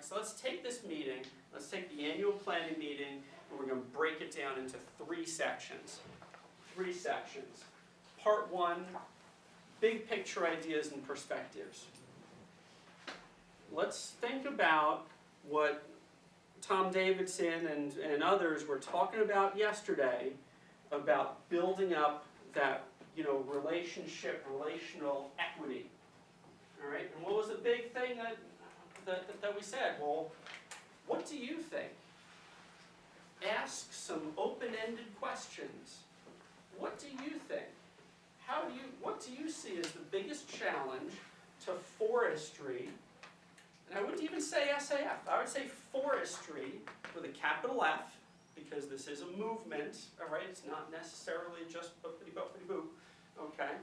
so let's take this meeting, let's take the annual planning meeting, and we're going to break it down into 3 sections. 3 sections. Part 1, big picture ideas and perspectives. Let's think about what Tom Davidson and others were talking about yesterday about building up that, relational equity. All right, and what was the big thing that we said? Well, what do you think? Ask some open-ended questions. What do you think? What do you see as the biggest challenge to forestry? And I wouldn't even say SAF. I would say forestry with a capital F, because this is a movement, all right? It's not necessarily just boop-de-boop-de-boop, okay?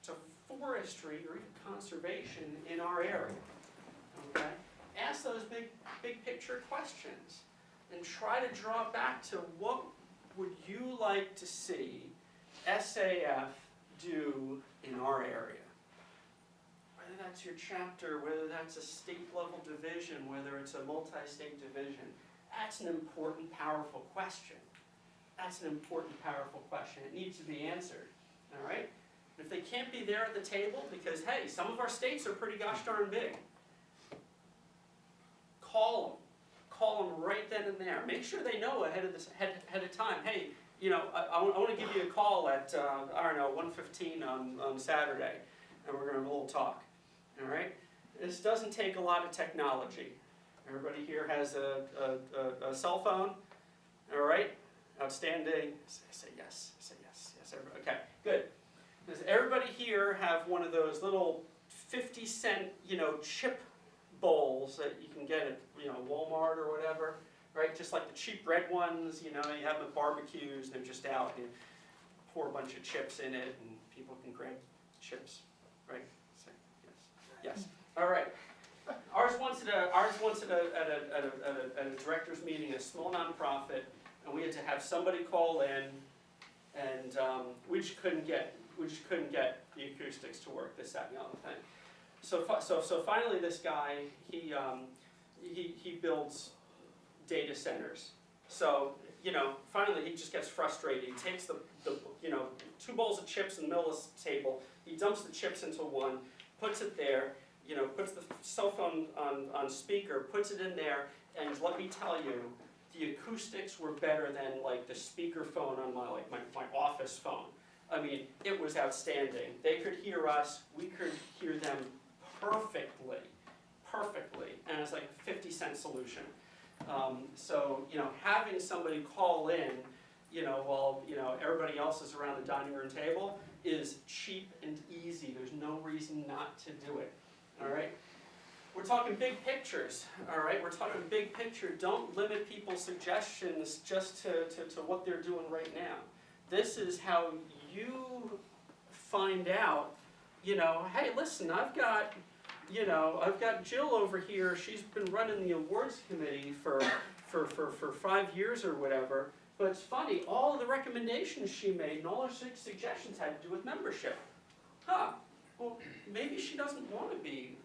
To forestry or even conservation in our area, okay? Ask those big picture questions and try to draw back to what would you like to see SAF do in our area? Whether that's your chapter, whether that's a state level division, whether it's a multi-state division, that's an important, powerful question. That's an important, powerful question. It needs to be answered, all right? And if they can't be there at the table because, hey, some of our states are pretty gosh darn big, call them. Call them right then and there. Make sure they know ahead of time. Hey, I want to give you a call at, 1:15 on Saturday, and we're going to have a little talk. All right? This doesn't take a lot of technology. Everybody here has a cell phone? All right? Outstanding. Say yes. Say yes. Yes, everybody. Okay, good. Does everybody here have one of those little 50-cent, chip bowls that you can get at, Walmart or whatever, right? Just like the cheap red ones, you have them at barbecues, and they're just out, and you pour a bunch of chips in it, and people can grab chips, right? So, yes. Yes. All right. Ours once at a director's meeting, a small nonprofit, and we had to have somebody call in, and we just couldn't get the acoustics to work, this, that, and the other thing. So finally, this guy, he builds data centers. So finally he just gets frustrated. He takes the 2 bowls of chips in the middle of the table. He dumps the chips into one, puts it there. Puts the cell phone on speaker, puts it in there, and let me tell you, the acoustics were better than like the speaker phone on my office phone. I mean, it was outstanding. They could hear us, we could hear them perfectly, and it's like a 50-cent solution. So having somebody call in, while everybody else is around the dining room table is cheap and easy. There's no reason not to do it. All right? We're talking big pictures, all right? We're talking big picture. Don't limit people's suggestions just to what they're doing right now. This is how you find out, hey, listen, I've got Jill over here. She's been running the awards committee for 5 years or whatever. But it's funny, all of the recommendations she made and all her suggestions had to do with membership. Huh. Well, maybe she doesn't want to be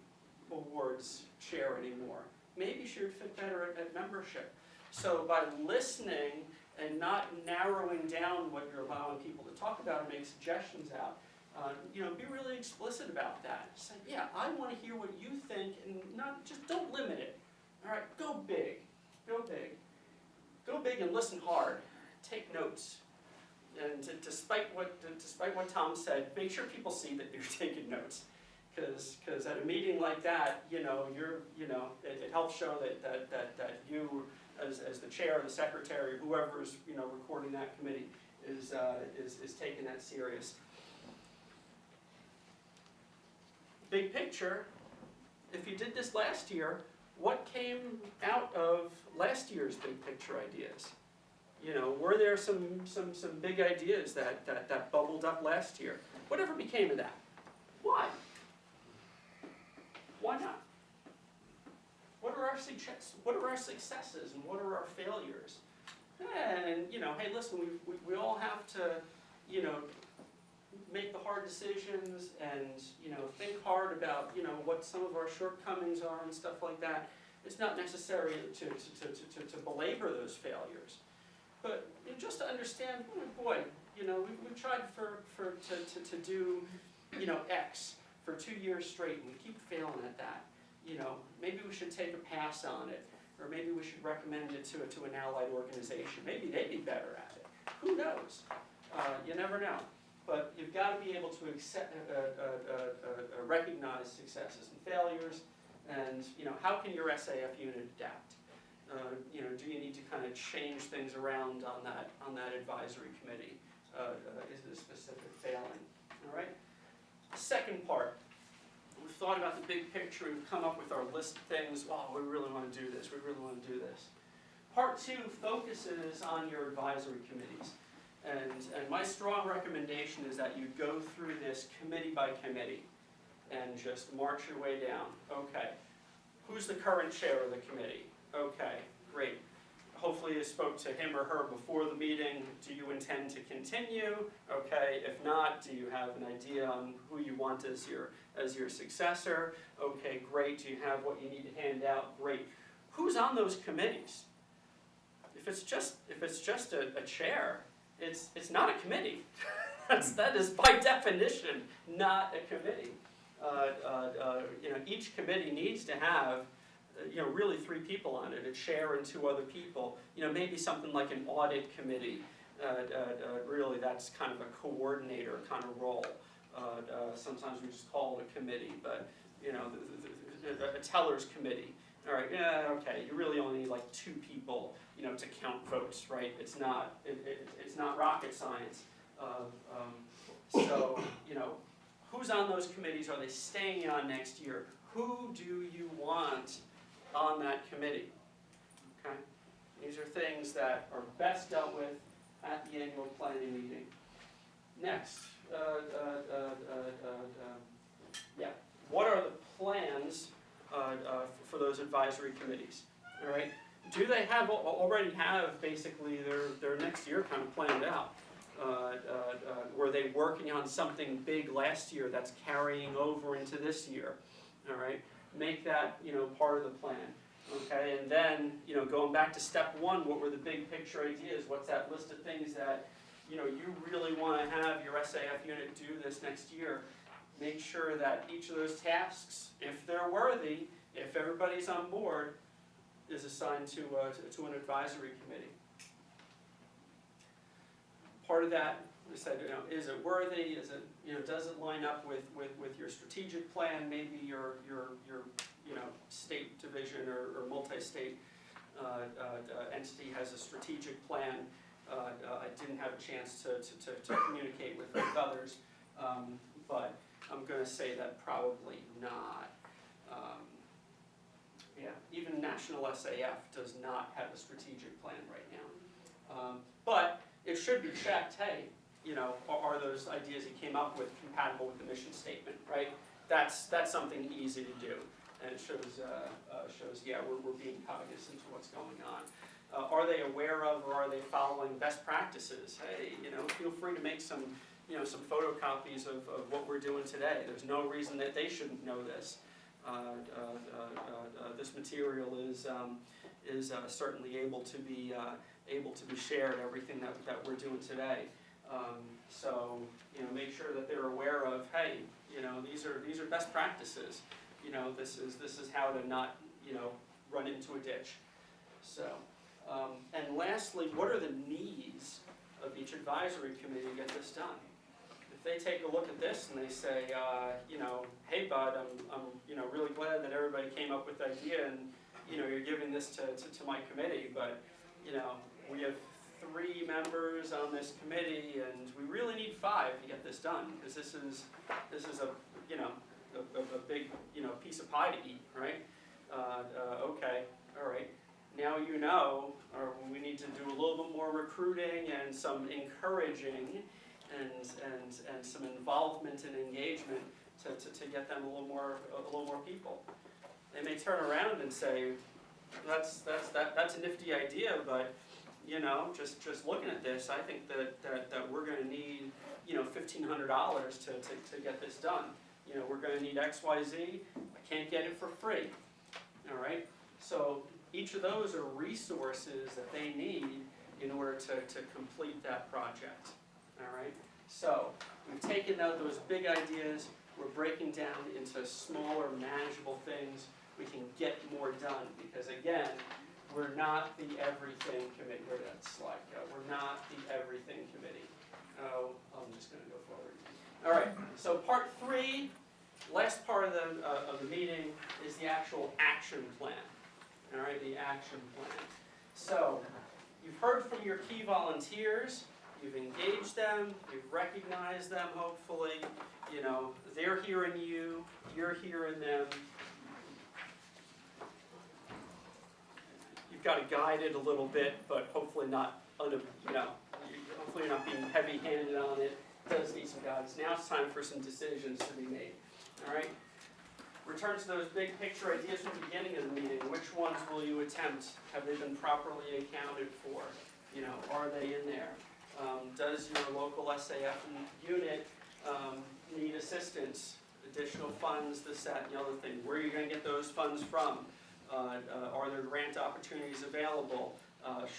awards chair anymore. Maybe she would fit better at membership. So by listening and not narrowing down what you're allowing people to talk about or make suggestions out, be really explicit about that. Say, yeah, I want to hear what you think, and don't limit it. All right, go big. Go big. Go big and listen hard. Take notes. And despite what Tom said, make sure people see that you're taking notes, because at a meeting like that, it helps show that you, as the chair or the secretary, whoever's recording that committee, is taking that serious. Big picture. If you did this last year, what came out of last year's big picture ideas? Were there some big ideas that bubbled up last year? Whatever became of that? Why? Why not? What are our successes and what are our failures? And hey, listen, we all have to make the hard decisions and think hard about what some of our shortcomings are and stuff like that. It's not necessary to belabor those failures. But just to understand, oh boy, we've tried to do, X for 2 years straight, and we keep failing at that. Maybe we should take a pass on it, or maybe we should recommend it to an allied organization. Maybe they'd be better at it. Who knows? You never know. But you've got to be able to accept, recognize successes and failures, and how can your SAF unit adapt? Do you need to kind of change things around on that advisory committee? Is it a specific failing? All right. Second part, we've thought about the big picture. We've come up with our list of things. Oh, we really want to do this. We really want to do this. Part 2 focuses on your advisory committees. And my strong recommendation is that you go through this committee by committee and just march your way down. Okay, who's the current chair of the committee? Okay, great. Hopefully you spoke to him or her before the meeting. Do you intend to continue? Okay, if not, do you have an idea on who you want as your successor? Okay, great. Do you have what you need to hand out? Great. Who's on those committees? If it's just a chair, it's not a committee. That is by definition not a committee. Each committee needs to have really 3 people on it, a chair and 2 other people. Maybe something like an audit committee. Really, that's kind of a coordinator kind of role. Sometimes we just call it a committee, but a teller's committee. All right, yeah, okay. You really only need like 2 people, to count votes, right? It's not rocket science. So who's on those committees? Are they staying on next year? Who do you want on that committee? Okay, these are things that are best dealt with at the annual planning meeting. Next, what are the plans for those advisory committees? All right, do they already have basically their next year kind of planned out? Were they working on something big last year that's carrying over into this year? All right, make that part of the plan. Okay, and then going back to step 1, what were the big picture ideas? What's that list of things that you really want to have your SAF unit do this next year? Make sure that each of those tasks, if they're worthy, if everybody's on board, is assigned to an advisory committee. Part of that, we said, is it worthy? Is it, does it line up with your strategic plan? Maybe your state division or multi-state entity has a strategic plan. I didn't have a chance to communicate with others, but I'm going to say that probably not. Even National SAF does not have a strategic plan right now. But it should be checked, hey, are those ideas you came up with compatible with the mission statement, right? That's something easy to do. And it shows we're being cognizant of what's going on. Are they aware of or are they following best practices? Hey, feel free to make some photocopies of what we're doing today. There's no reason that they shouldn't know this. This material is certainly able to be shared. Everything that we're doing today. So make sure that they're aware of. Hey, these are best practices. This is how to not run into a ditch. So and lastly, what are the needs of each advisory committee to get this done? If they take a look at this and they say, hey bud, I'm really glad that everybody came up with the idea and you're giving this to my committee, but we have 3 members on this committee and we really need 5 to get this done because this is a big piece of pie to eat, right? Okay, all right. Now or we need to do a little bit more recruiting and some encouraging and some involvement and engagement to get them a little more people. They may turn around and say, that's a nifty idea, but just looking at this, I think that we're going to need $1,500 to get this done. We're going to need X, Y, Z. I can't get it for free. All right. So each of those are resources that they need in order to complete that project. All right? So we've taken out those big ideas, we're breaking down into smaller, manageable things. We can get more done because, again, we're not the everything committee. Where did that slide go? We're not the everything committee. Oh, I'm just going to go forward. All right, so part 3, last part of the meeting is the actual action plan. All right, the action plan. So you've heard from your key volunteers. You've engaged them, you've recognized them, hopefully. You know, they're hearing you, you're hearing them. You've got to guide it a little bit, but hopefully not, hopefully you're not being heavy-handed on it. It does need some guidance. Now it's time for some decisions to be made. All right? Return to those big picture ideas from the beginning of the meeting. Which ones will you attempt? Have they been properly accounted for? You know, are they in there? Does your local SAF unit need assistance, additional funds, this, that, and the other thing? Where are you going to get those funds from? Are there grant opportunities available?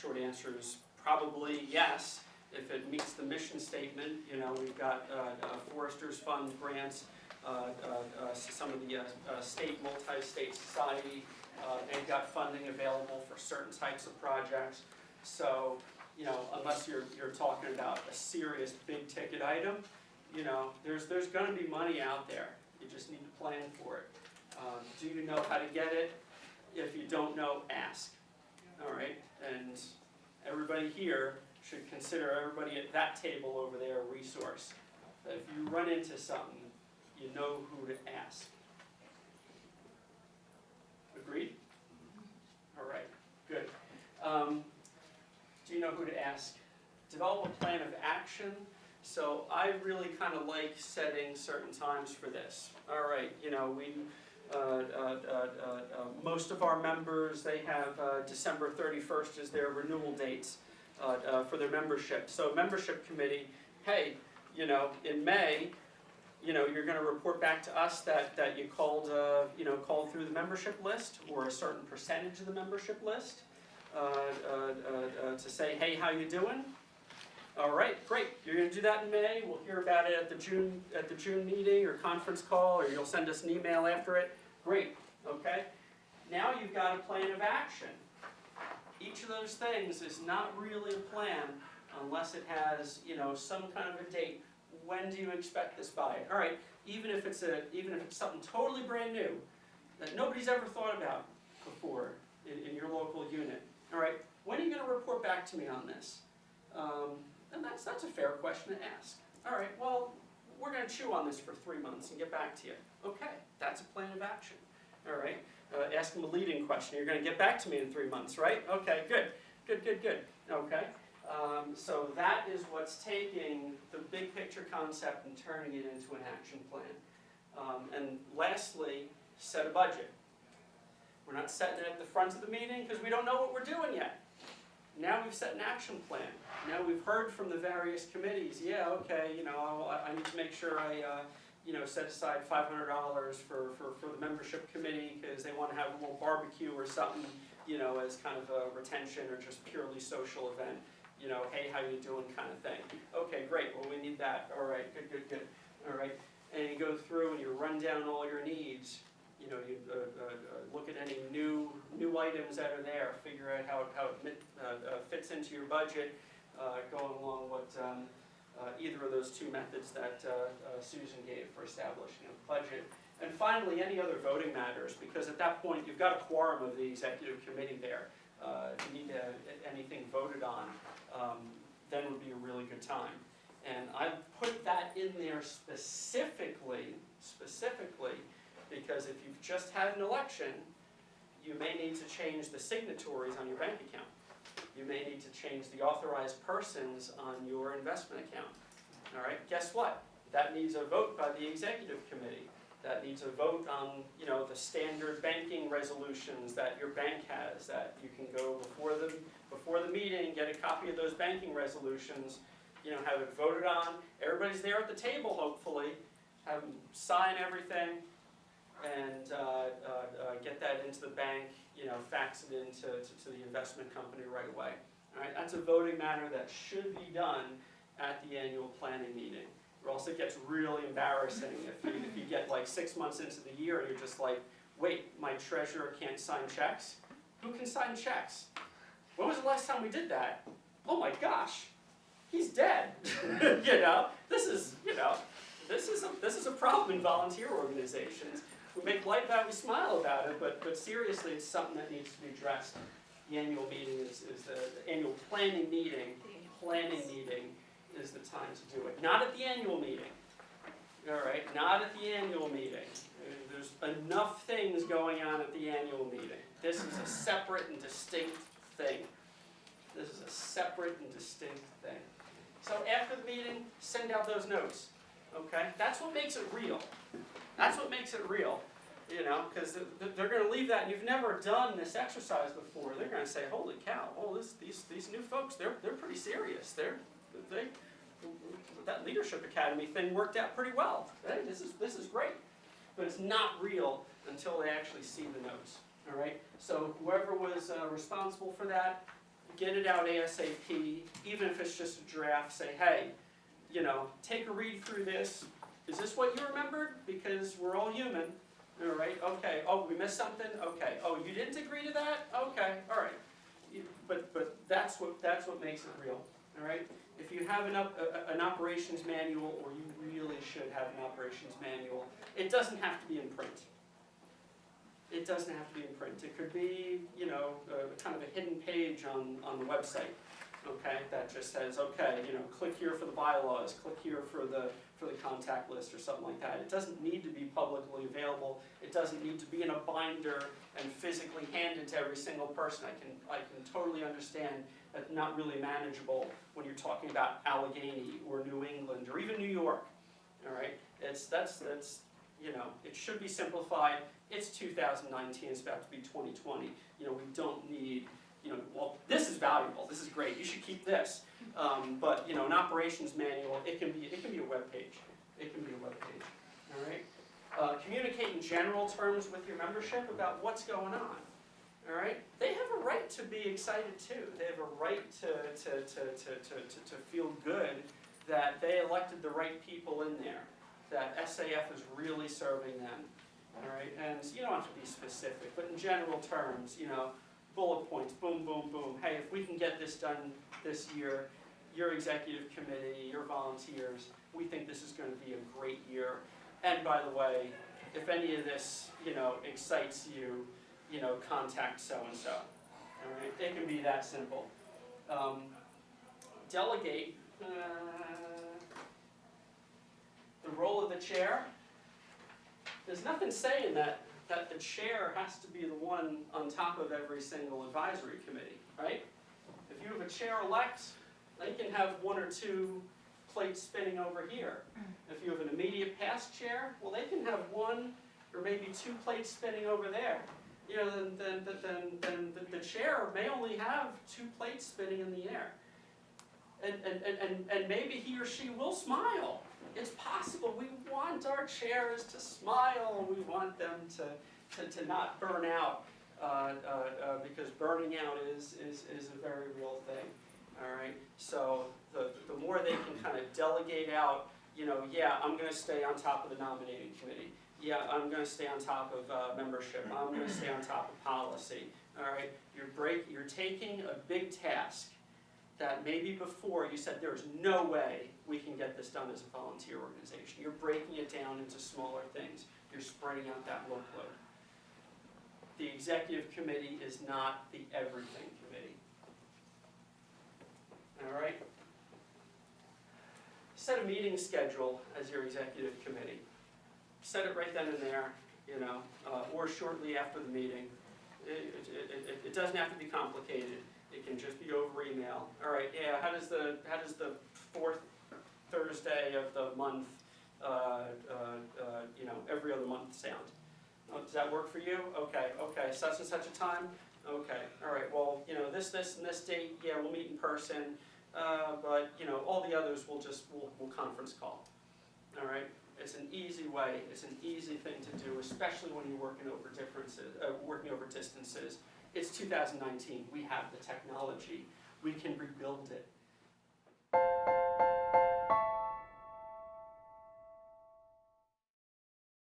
Short answer is probably yes, if it meets the mission statement. You know, we've got Foresters Fund grants, some of the state, multi-state society, they've got funding available for certain types of projects. So, you know, unless you're talking about a serious big ticket item, you know, there's going to be money out there. You just need to plan for it. Do you know how to get it? If you don't know, ask. All right? And everybody here should consider everybody at that table over there a resource. If you run into something, you know who to ask. Agreed? All right, good. Do you know who to ask? Develop a plan of action. So I really kind of like setting certain times for this. All right, you know, most of our members, they have December 31st as their renewal dates for their membership. So membership committee, hey, you know, in May, you know, you're going to report back to us that you called, called through the membership list or a certain percentage of the membership list to say, hey, how you doing? All right, great. You're going to do that in May. We'll hear about it at the June meeting or conference call, or you'll send us an email after it. Great. Okay. Now you've got a plan of action. Each of those things is not really a plan unless it has, you know, some kind of a date. When do you expect this by? All right. Even if it's something totally brand new that nobody's ever thought about before in your local unit. All right. When are you going to report back to me on this? And that's a fair question to ask. All right, well, we're going to chew on this for 3 months and get back to you. Okay, that's a plan of action. All right, ask them a leading question. You're going to get back to me in 3 months, right? Okay, good. Okay, so that is what's taking the big picture concept and turning it into an action plan. And lastly, set a budget. We're not setting it at the front of the meeting because we don't know what we're doing yet. Now we've set an action plan. Now we've heard from the various committees. Yeah, okay, you know, I need to make sure I, set aside $500 for the membership committee because they want to have a little barbecue or something, you know, as kind of a retention or just purely social event. You know, hey, how you doing kind of thing. Okay, great. Well, we need that. All right, good. All right, and you go through and you run down all your needs. You know, you look at any new items that are there, figure out how it fits into your budget, going along what either of those two methods that Susan gave for establishing a budget. And finally, any other voting matters, because at that point you've got a quorum of the executive committee there. If you need anything voted on, then would be a really good time. And I put that in there specifically, because if you've just had an election, you may need to change the signatories on your bank account. You may need to change the authorized persons on your investment account. All right, guess what? That needs a vote by the executive committee. That needs a vote on, you know, the standard banking resolutions that your bank has, that you can go before the meeting, get a copy of those banking resolutions, you know, have it voted on. Everybody's there at the table, hopefully. Have them sign everything. and get that into the bank, fax it into to the investment company right away. All right, that's a voting matter that should be done at the annual planning meeting. Or else it gets really embarrassing if you get like 6 months into the year and you're just like, wait, my treasurer can't sign checks? Who can sign checks? When was the last time we did that? Oh my gosh, he's dead. This is a problem in volunteer organizations. We make light about it, we smile about it, but seriously, it's something that needs to be addressed. The annual meeting is the annual planning meeting. Planning meeting is the time to do it. Not at the annual meeting. All right, not at the annual meeting. There's enough things going on at the annual meeting. This is a separate and distinct thing. This is a separate and distinct thing. So after the meeting, send out those notes. Okay? That's what makes it real. That's what makes it real. Because they're going to leave that, and you've never done this exercise before. They're going to say, "Holy cow! Oh, these new folks, they're pretty serious. That leadership academy thing worked out pretty well. Hey, this is great." But it's not real until they actually see the notes. All right. So whoever was responsible for that, get it out ASAP. Even if it's just a draft, say, "Hey, take a read through this. Is this what you remembered? Because we're all human." All right, okay, oh, we missed something? Okay, oh, you didn't agree to that? Okay, all right. But that's what makes it real, all right? If you have an operations manual, or you really should have an operations manual, it doesn't have to be in print. It doesn't have to be in print. It could be, kind of a hidden page on the website, okay, that just says, okay, click here for the bylaws, click here for the contact list or something like that. It doesn't need to be publicly available. It doesn't need to be in a binder and physically handed to every single person. I can totally understand that's not really manageable when you're talking about Allegheny or New England or even New York. All right, it should be simplified. It's 2019. It's about to be 2020. We don't need. Well, this is valuable. This is great. You should keep this. But an operations manual, it can be a web page. It can be a web page. All right. Communicate in general terms with your membership about what's going on. All right. They have a right to be excited too. They have a right to feel good that they elected the right people in there. That SAF is really serving them. All right. And you don't have to be specific, but in general terms, bullet points, boom, boom, boom. Hey, if we can get this done this year, your executive committee, your volunteers, we think this is going to be a great year. And by the way, if any of this, excites you, contact so-and-so. All right, it can be that simple. Delegate the role of the chair. There's nothing saying that the chair has to be the one on top of every single advisory committee, right? If you have a chair-elect, they can have 1 or 2 plates spinning over here. If you have an immediate past chair, well, they can have 1 or maybe 2 plates spinning over there. Then the chair may only have 2 plates spinning in the air. And maybe he or she will smile. It's possible. We want our chairs to smile. We want them to not burn out, because burning out is a very real thing. All right. So the more they can kind of delegate out, yeah, I'm going to stay on top of the nominating committee. Yeah, I'm going to stay on top of membership. I'm going to stay on top of policy. All right. You're taking a big task that maybe before you said there's no way we can get this done as a volunteer organization. You're breaking it down into smaller things. You're spreading out that workload. The executive committee is not the everything committee. All right? Set a meeting schedule as your executive committee. Set it right then and there, or shortly after the meeting. It doesn't have to be complicated. It can just be over email. All right, yeah, how does the 4th Thursday of the month, every other month sound? Does that work for you? Okay, such and such a time? Okay, all right, well, this and this date, yeah, we'll meet in person, but, all the others we'll conference call. All right, it's an easy way, it's an easy thing to do do, especially when you're working over distances. It's 2019. We have the technology. We can rebuild it.